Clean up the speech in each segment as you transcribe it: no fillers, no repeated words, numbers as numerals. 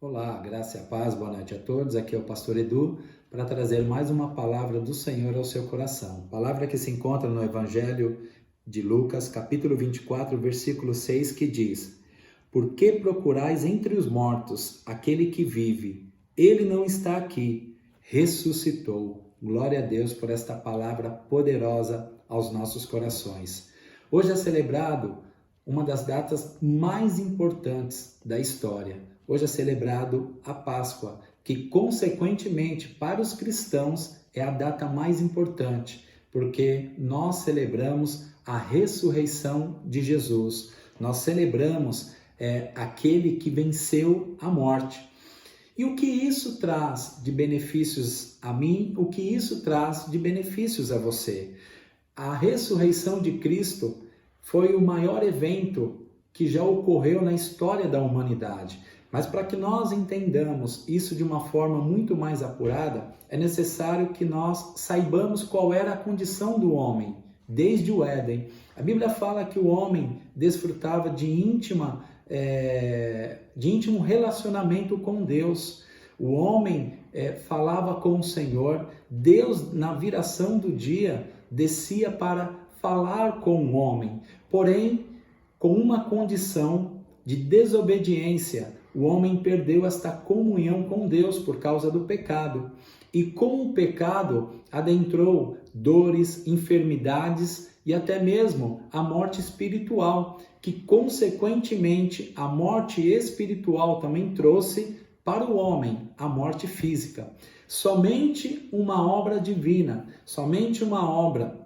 Olá, graça e a paz, boa noite a todos. Aqui é o pastor Edu para trazer mais uma palavra do Senhor ao seu coração. Palavra que se encontra no Evangelho de Lucas, capítulo 24, versículo 6, que diz: Por que procurais entre os mortos aquele que vive? Ele não está aqui, ressuscitou. Glória a Deus por esta palavra poderosa aos nossos corações. Hoje é celebrado uma das datas mais importantes da história. Hoje é celebrado a Páscoa, que consequentemente para os cristãos é a data mais importante, porque nós celebramos a ressurreição de Jesus. Nós celebramos aquele que venceu a morte. E o que isso traz de benefícios a mim? O que isso traz de benefícios a você? A ressurreição de Cristo foi o maior evento que já ocorreu na história da humanidade. Mas para que nós entendamos isso de uma forma muito mais apurada, é necessário que nós saibamos qual era a condição do homem desde o Éden. A Bíblia fala que o homem desfrutava de íntimo relacionamento com Deus. O homem falava com o Senhor. Deus, na viração do dia, descia para falar com o homem. Porém, com uma condição de desobediência, o homem perdeu esta comunhão com Deus por causa do pecado. E com o pecado adentrou dores, enfermidades e até mesmo a morte espiritual, que consequentemente a morte espiritual também trouxe para o homem a morte física. Somente uma obra divina, somente uma obra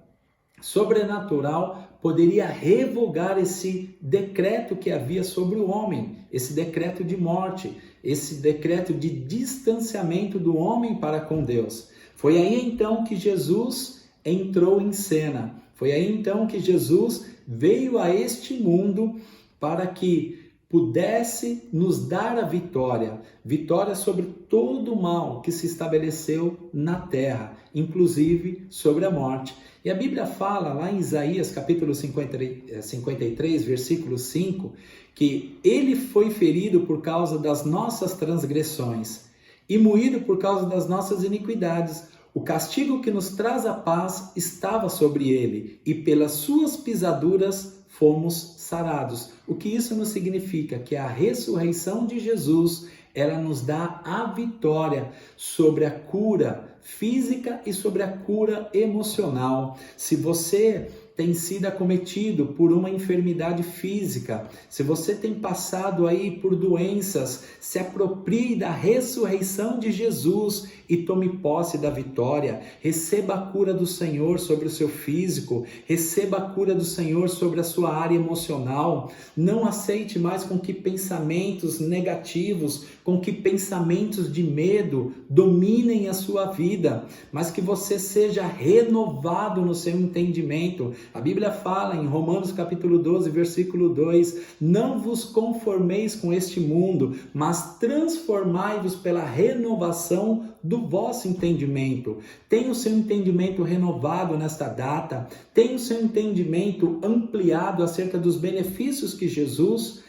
sobrenatural poderia revogar esse decreto que havia sobre o homem, esse decreto de morte, esse decreto de distanciamento do homem para com Deus. Foi aí então que Jesus entrou em cena. Foi aí então que Jesus veio a este mundo para que pudesse nos dar a vitória sobre todo o mal que se estabeleceu na terra, inclusive sobre a morte. E a Bíblia fala lá em Isaías capítulo 53, versículo 5, que ele foi ferido por causa das nossas transgressões e moído por causa das nossas iniquidades. O castigo que nos traz a paz estava sobre ele, e pelas suas pisaduras fomos sarados. O que isso nos significa? Que a ressurreição de Jesus, ela nos dá a vitória sobre a cura física e sobre a cura emocional. Se você tem sido acometido por uma enfermidade física, se você tem passado aí por doenças, se aproprie da ressurreição de Jesus e tome posse da vitória. Receba a cura do Senhor sobre o seu físico, receba a cura do Senhor sobre a sua área emocional. Não aceite mais com que pensamentos negativos, com que pensamentos de medo dominem a sua vida, mas que você seja renovado no seu entendimento. A Bíblia fala em Romanos capítulo 12, versículo 2, não vos conformeis com este mundo, mas transformai-vos pela renovação do vosso entendimento. Tenha o seu entendimento renovado nesta data, tenha o seu entendimento ampliado acerca dos benefícios que Jesus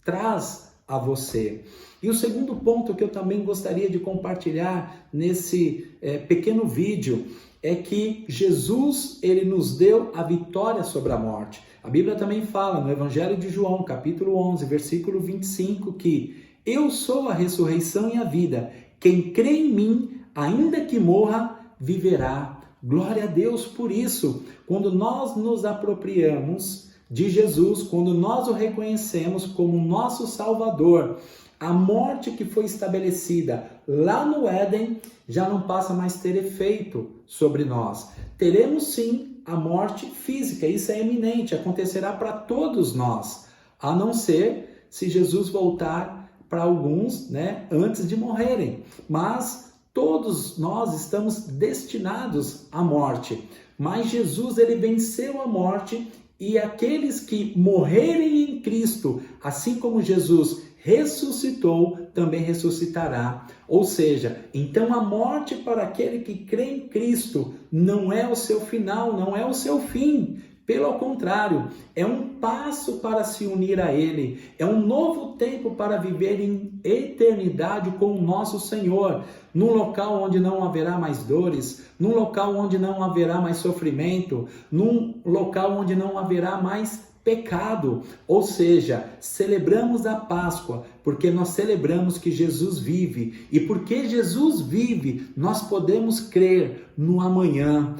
traz a você. E o segundo ponto que eu também gostaria de compartilhar nesse pequeno vídeo é que Jesus, ele nos deu a vitória sobre a morte. A Bíblia também fala no Evangelho de João, capítulo 11, versículo 25, que eu sou a ressurreição e a vida. Quem crê em mim, ainda que morra, viverá. Glória a Deus por isso. Quando nós nos apropriamos de Jesus, quando nós o reconhecemos como nosso Salvador, a morte que foi estabelecida lá no Éden já não passa mais ter efeito sobre nós. Teremos sim a morte física, isso é iminente, acontecerá para todos nós, a não ser se Jesus voltar para alguns, antes de morrerem. Mas todos nós estamos destinados à morte. Mas Jesus, ele venceu a morte, e aqueles que morrerem em Cristo, assim como Jesus ressuscitou, também ressuscitará. Ou seja, então a morte para aquele que crê em Cristo não é o seu final, não é o seu fim. Pelo contrário, é um passo para se unir a Ele, é um novo tempo para viver em eternidade com o nosso Senhor, num local onde não haverá mais dores, num local onde não haverá mais sofrimento, num local onde não haverá mais pecado. Ou seja, celebramos a Páscoa porque nós celebramos que Jesus vive, e porque Jesus vive, nós podemos crer no amanhã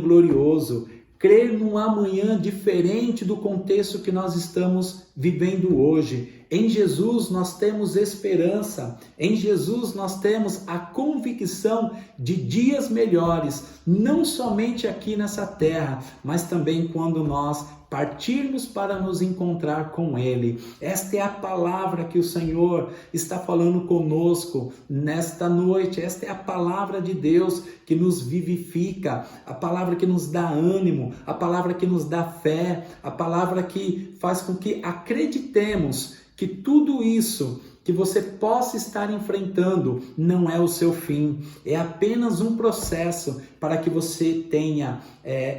glorioso, crer num amanhã diferente do contexto que nós estamos vivendo hoje. Em Jesus nós temos esperança, em Jesus nós temos a convicção de dias melhores, não somente aqui nessa terra, mas também quando nós partirmos para nos encontrar com Ele. Esta é a palavra que o Senhor está falando conosco nesta noite. Esta é a palavra de Deus que nos vivifica, a palavra que nos dá ânimo, a palavra que nos dá fé, a palavra que faz com que acreditemos que tudo isso que você possa estar enfrentando não é o seu fim, é apenas um processo para que você tenha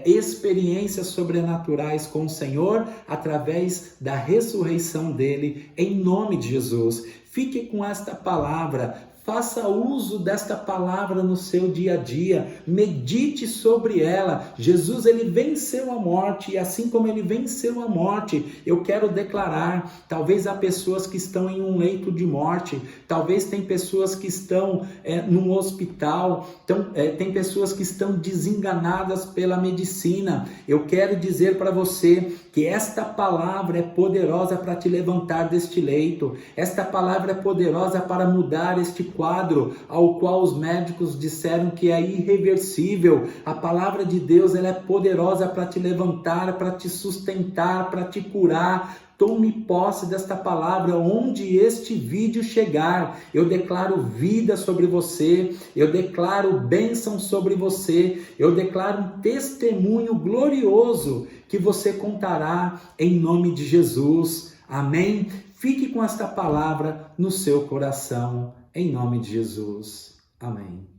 experiências sobrenaturais com o Senhor através da ressurreição dele, em nome de Jesus. Fique com esta palavra. Faça uso desta palavra no seu dia a dia, medite sobre ela. Jesus, ele venceu a morte, e assim como ele venceu a morte, eu quero declarar, talvez há pessoas que estão em um leito de morte, talvez tem pessoas que estão num hospital, tem pessoas que estão desenganadas pela medicina. Eu quero dizer para você que esta palavra é poderosa para te levantar deste leito, esta palavra é poderosa para mudar este quadro ao qual os médicos disseram que é irreversível. A palavra de Deus, ela é poderosa para te levantar, para te sustentar, para te curar. Tome posse desta palavra onde este vídeo chegar. Eu declaro vida sobre você, eu declaro bênção sobre você, eu declaro um testemunho glorioso que você contará em nome de Jesus. Amém? Fique com esta palavra no seu coração, em nome de Jesus. Amém.